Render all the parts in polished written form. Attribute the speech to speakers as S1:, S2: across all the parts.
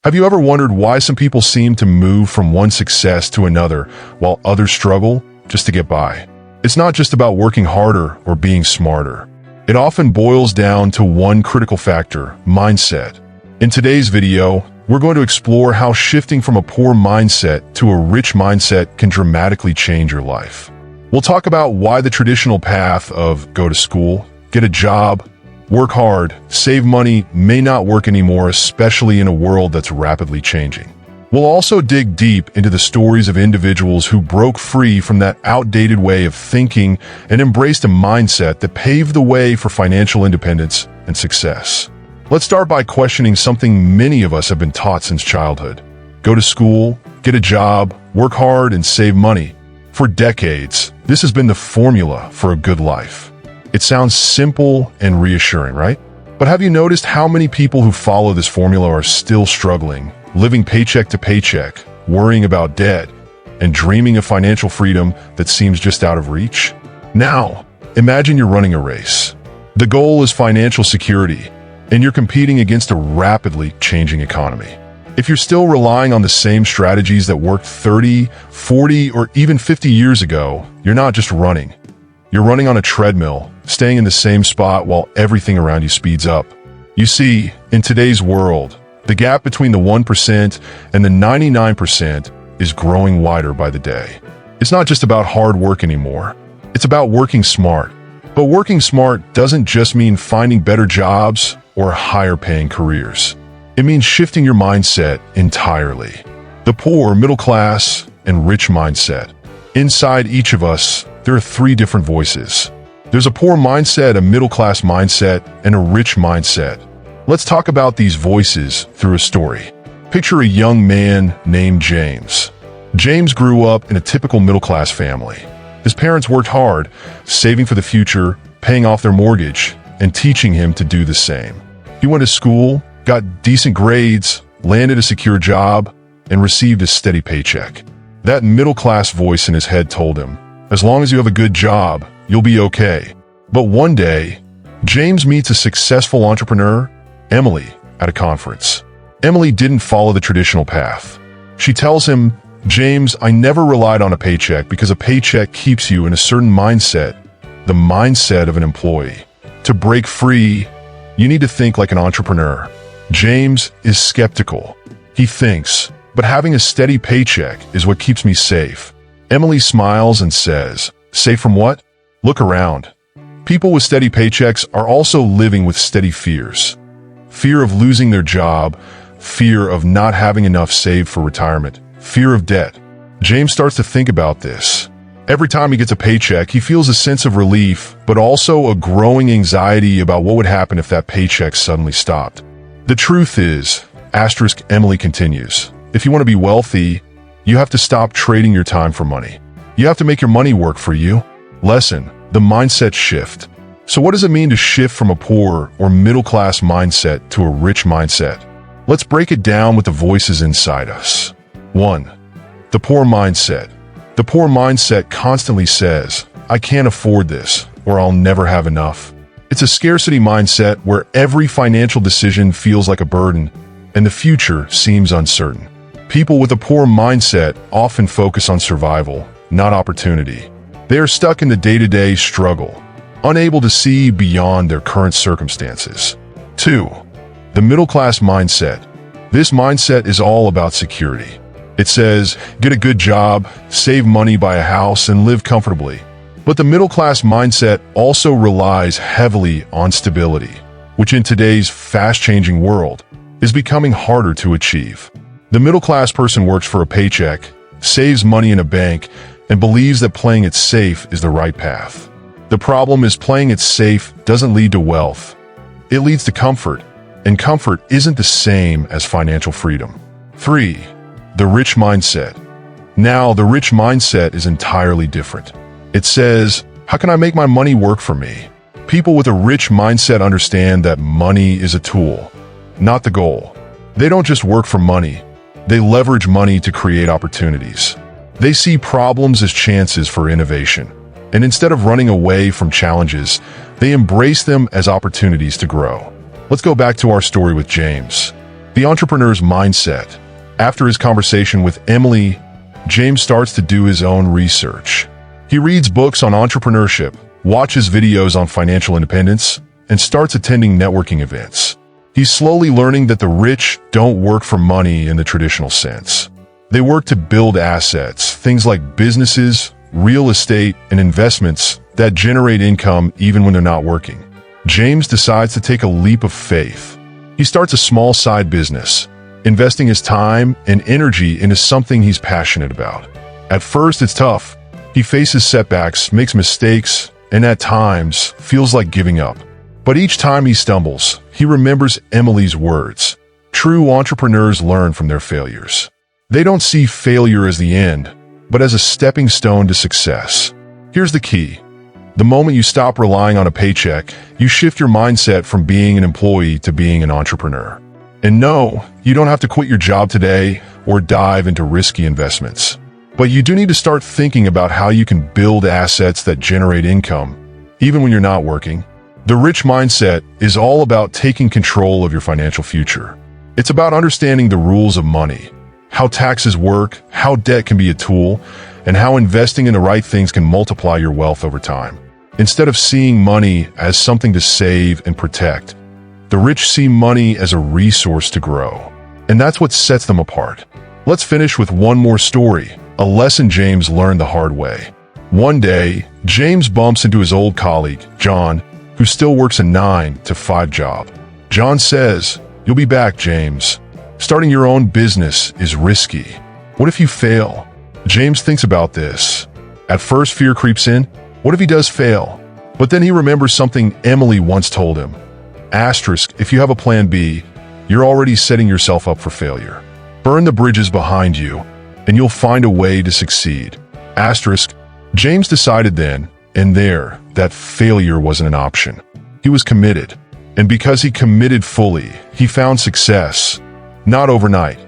S1: Have you ever wondered why some people seem to move from one success to another while others struggle just to get by? It's not just about working harder or being smarter. It often boils down to one critical factor: mindset. In today's video, we're going to explore how shifting from a poor mindset to a rich mindset can dramatically change your life. We'll talk about why the traditional path of go to school, get a job, work hard, save money may not work anymore, especially in a world that's rapidly changing. We'll also dig deep into the stories of individuals who broke free from that outdated way of thinking and embraced a mindset that paved the way for financial independence and success. Let's start by questioning something many of us have been taught since childhood. Go to school, get a job, work hard, and save money. For decades, this has been the formula for a good life. It sounds simple and reassuring, right? But have you noticed how many people who follow this formula are still struggling, living paycheck to paycheck, worrying about debt, and dreaming of financial freedom that seems just out of reach? Now, imagine you're running a race. The goal is financial security, and you're competing against a rapidly changing economy. If you're still relying on the same strategies that worked 30, 40, or even 50 years ago, you're not just running. You're running on a treadmill, staying in the same spot while everything around you speeds up. You see, in today's world, the gap between the 1% and the 99% is growing wider by the day. It's not just about hard work anymore. It's about working smart. But working smart doesn't just mean finding better jobs or higher paying careers. It means shifting your mindset entirely. The poor, middle class, and rich mindset. Inside each of us, there are three different voices. There's a poor mindset, a middle-class mindset, and a rich mindset. Let's talk about these voices through a story. Picture a young man named James. James grew up in a typical middle-class family. His parents worked hard, saving for the future, paying off their mortgage, and teaching him to do the same. He went to school, got decent grades, landed a secure job, and received a steady paycheck. That middle-class voice in his head told him, as long as you have a good job, you'll be okay. But one day, James meets a successful entrepreneur, Emily, at a conference. Emily didn't follow the traditional path. She tells him, "James, I never relied on a paycheck because a paycheck keeps you in a certain mindset, the mindset of an employee. To break free, you need to think like an entrepreneur." James is skeptical. He thinks, "But having a steady paycheck is what keeps me safe." Emily smiles and says, "Safe from what? Look around. People with steady paychecks are also living with steady fears. Fear of losing their job, fear of not having enough saved for retirement, fear of debt." James starts to think about this. Every time he gets a paycheck, he feels a sense of relief, but also a growing anxiety about what would happen if that paycheck suddenly stopped. The truth is, Emily continues, if you want to be wealthy, you have to stop trading your time for money. You have to make your money work for you. Lesson: the mindset shift. So what does it mean to shift from a poor or middle-class mindset to a rich mindset? Let's break it down with the voices inside us. 1. The poor mindset. The poor mindset constantly says, "I can't afford this," or "I'll never have enough." It's a scarcity mindset where every financial decision feels like a burden and the future seems uncertain. People with a poor mindset often focus on survival, not opportunity. They are stuck in the day-to-day struggle, unable to see beyond their current circumstances. 2. The middle-class mindset. This mindset is all about security. It says, get a good job, save money, buy a house, and live comfortably. But the middle-class mindset also relies heavily on stability, which in today's fast-changing world is becoming harder to achieve. The middle-class person works for a paycheck, saves money in a bank, and believes that playing it safe is the right path. The problem is playing it safe doesn't lead to wealth. It leads to comfort, and comfort isn't the same as financial freedom. 3. The rich mindset. Now, the rich mindset is entirely different. It says, how can I make my money work for me? People with a rich mindset understand that money is a tool, not the goal. They don't just work for money. They leverage money to create opportunities. They see problems as chances for innovation. And instead of running away from challenges, they embrace them as opportunities to grow. Let's go back to our story with James. The entrepreneur's mindset. After his conversation with Emily, James starts to do his own research. He reads books on entrepreneurship, watches videos on financial independence, and starts attending networking events. He's slowly learning that the rich don't work for money in the traditional sense. They work to build assets, things like businesses, real estate, and investments that generate income even when they're not working. James decides to take a leap of faith. He starts a small side business, investing his time and energy into something he's passionate about. At first, it's tough. He faces setbacks, makes mistakes, and at times feels like giving up. But each time he stumbles, he remembers Emily's words. True entrepreneurs learn from their failures. They don't see failure as the end, but as a stepping stone to success. Here's the key. The moment you stop relying on a paycheck, you shift your mindset from being an employee to being an entrepreneur. And no, you don't have to quit your job today or dive into risky investments. But you do need to start thinking about how you can build assets that generate income, even when you're not working. The rich mindset is all about taking control of your financial future. It's about understanding the rules of money, how taxes work, how debt can be a tool, and how investing in the right things can multiply your wealth over time. Instead of seeing money as something to save and protect, the rich see money as a resource to grow. And that's what sets them apart. Let's finish with one more story, a lesson James learned the hard way. One day, James bumps into his old colleague, John, who still works a 9-to-5 job. John says, "You'll be back, James. Starting your own business is risky. What if you fail?" James thinks about this. At first, fear creeps in. What if he does fail? But then he remembers something Emily once told him. Asterisk, if you have a plan B, you're already setting yourself up for failure. Burn the bridges behind you, and you'll find a way to succeed. Asterisk, James decided then and there that failure wasn't an option. He was committed. And because he committed fully, he found success, not overnight,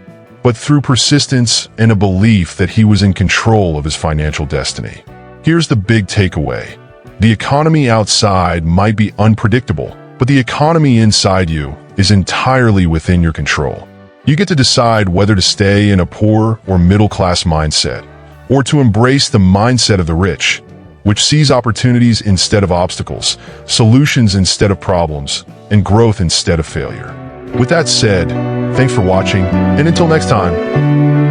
S1: but through persistence and a belief that he was in control of his financial destiny. Here's the big takeaway. The economy outside might be unpredictable, but the economy inside you is entirely within your control. You get to decide whether to stay in a poor or middle-class mindset, or to embrace the mindset of the rich, which sees opportunities instead of obstacles, solutions instead of problems, and growth instead of failure. With that said, thanks for watching, and until next time.